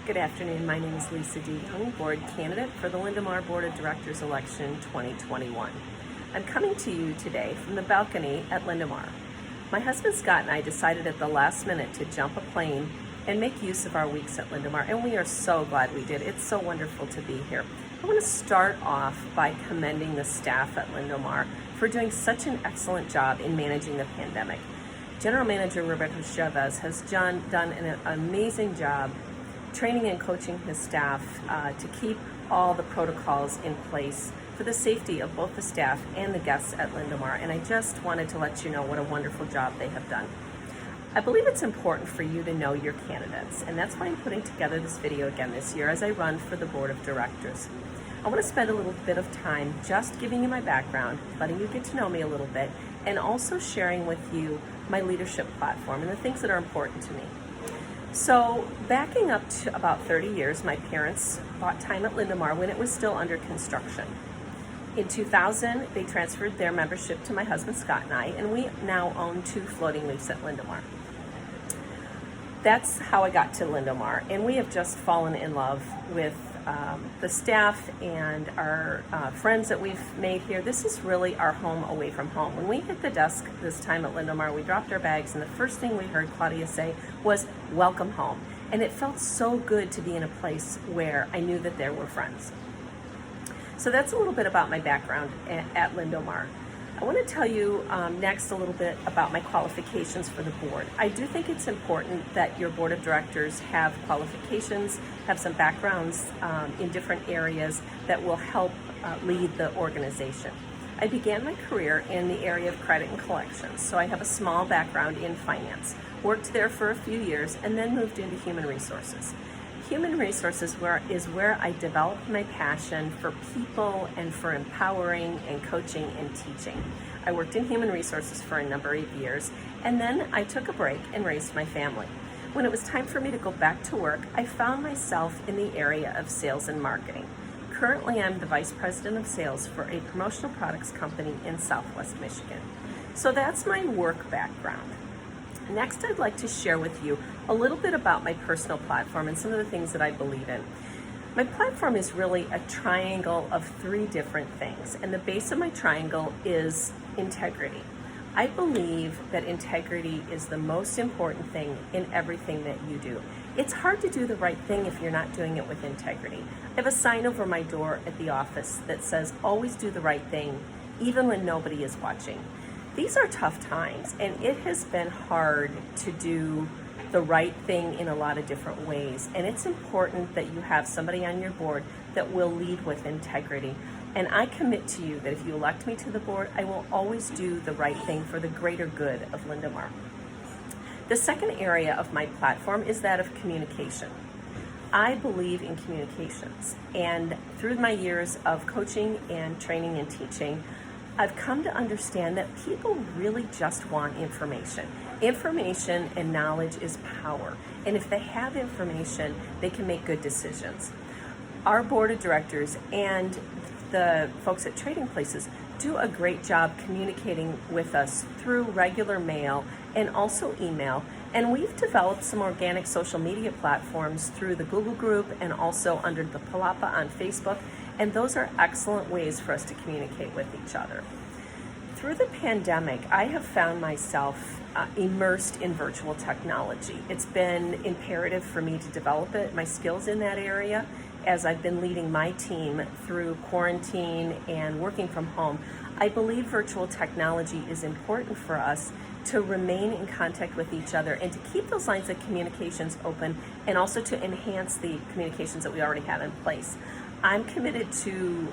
Good afternoon. My name is Lisa DeJong, board candidate for the Lindo Mar Board of Directors Election 2021. I'm coming to you today from the balcony at Lindo Mar. My husband Scott and I decided at the last minute to jump a plane and make use of our weeks at Lindo Mar, and we are so glad we did. It's so wonderful to be here. I want to start off by commending the staff at Lindo Mar for doing such an excellent job in managing the pandemic. General Manager Roberto Chavez has done an amazing job training and coaching his staff to keep all the protocols in place for the safety of both the staff and the guests at Lindo Mar. And I just wanted to let you know what a wonderful job they have done. I believe it's important for you to know your candidates, and that's why I'm putting together this video again this year as I run for the board of directors. I want to spend a little bit of time just giving you my background, letting you get to know me a little bit, and also sharing with you my leadership platform and the things that are important to me. So backing up to about 30 years, my parents bought time at Lindo Mar when it was still under construction. In 2000, they transferred their membership to my husband Scott and I, and we now own 2 floating leafs at Lindo Mar. That's how I got to Lindo Mar, and we have just fallen in love with the staff and our friends that we've made here. This is really our home away from home. When we hit the desk this time at Lindo Mar, we dropped our bags, and the first thing we heard Claudia say was, "Welcome home." And it felt so good to be in a place where I knew that there were friends. So that's a little bit about my background at Lindo Mar. I want to tell you next a little bit about my qualifications for the board. I do think it's important that your board of directors have qualifications, have some backgrounds in different areas that will help lead the organization. I began my career in the area of credit and collections, so I have a small background in finance. Worked there for a few years and then moved into human resources. Human resources is where I developed my passion for people and for empowering and coaching and teaching. I worked in human resources for a number of years, and then I took a break and raised my family. When it was time for me to go back to work, I found myself in the area of sales and marketing. Currently, I'm the Vice President of Sales for a promotional products company in Southwest Michigan. So that's my work background. Next, I'd like to share with you a little bit about my personal platform and some of the things that I believe in. My platform is really a triangle of 3 different things, and the base of my triangle is integrity. I believe that integrity is the most important thing in everything that you do. It's hard to do the right thing if you're not doing it with integrity. I have a sign over my door at the office that says, "Always do the right thing, even when nobody is watching." These are tough times, and it has been hard to do the right thing in a lot of different ways. And it's important that you have somebody on your board that will lead with integrity. And I commit to you that if you elect me to the board, I will always do the right thing for the greater good of Lindo Mar. The second area of my platform is that of communication. I believe in communications, and through my years of coaching and training and teaching, I've come to understand that people really just want information. Information and knowledge is power. And if they have information, they can make good decisions. Our board of directors and the folks at Trading Places do a great job communicating with us through regular mail and also email. And we've developed some organic social media platforms through the Google group and also under the Palapa on Facebook. And those are excellent ways for us to communicate with each other. Through the pandemic, I have found myself immersed in virtual technology. It's been imperative for me to develop my skills in that area as I've been leading my team through quarantine and working from home. I believe virtual technology is important for us to remain in contact with each other and to keep those lines of communications open, and also to enhance the communications that we already have in place. I'm committed to,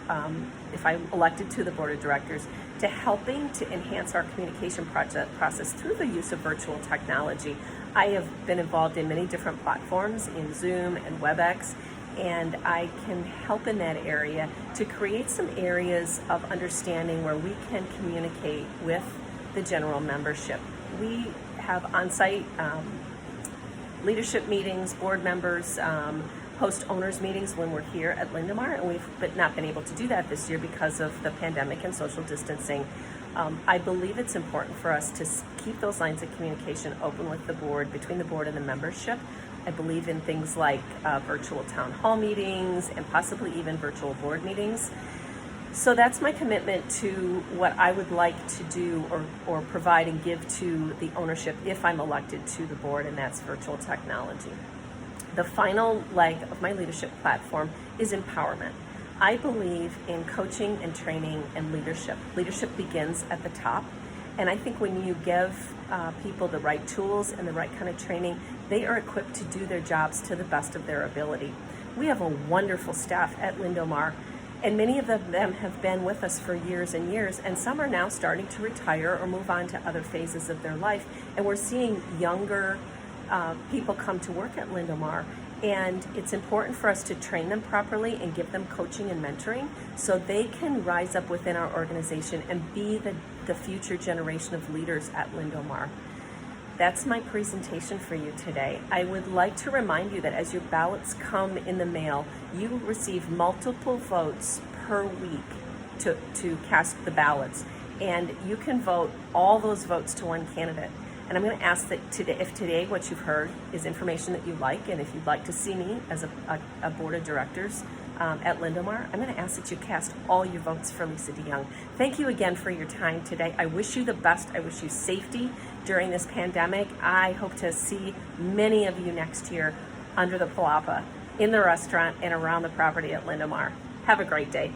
if I'm elected to the board of directors, to helping to enhance our communication process through the use of virtual technology. I have been involved in many different platforms in Zoom and WebEx, and I can help in that area to create some areas of understanding where we can communicate with the general membership. We have on-site leadership meetings, board members, host owners meetings when we're here at Lindo Mar, and we've not been able to do that this year because of the pandemic and social distancing. I believe it's important for us to keep those lines of communication open with the board, between the board and the membership. I believe in things like virtual town hall meetings and possibly even virtual board meetings. So that's my commitment to what I would like to do or provide and give to the ownership if I'm elected to the board, and that's virtual technology. The final leg of my leadership platform is empowerment. I believe in coaching and training and leadership. Leadership begins at the top, and I think when you give people the right tools and the right kind of training, they are equipped to do their jobs to the best of their ability. We have a wonderful staff at Lindo Mar, and many of them have been with us for years and years, and some are now starting to retire or move on to other phases of their life, and we're seeing younger people come to work at Lindo Mar, and it's important for us to train them properly and give them coaching and mentoring so they can rise up within our organization and be the future generation of leaders at Lindo Mar. That's my presentation for you today. I would like to remind you that as your ballots come in the mail, you will receive multiple votes per week to cast the ballots, and you can vote all those votes to one candidate. And I'm going to ask that today, if today what you've heard is information that you like, and if you'd like to see me as a board of directors at Lindo Mar, I'm going to ask that you cast all your votes for Lisa DeJong. Thank you again for your time today. I wish you the best. I wish you safety during this pandemic. I hope to see many of you next year under the palapa, in the restaurant, and around the property at Lindo Mar. Have a great day.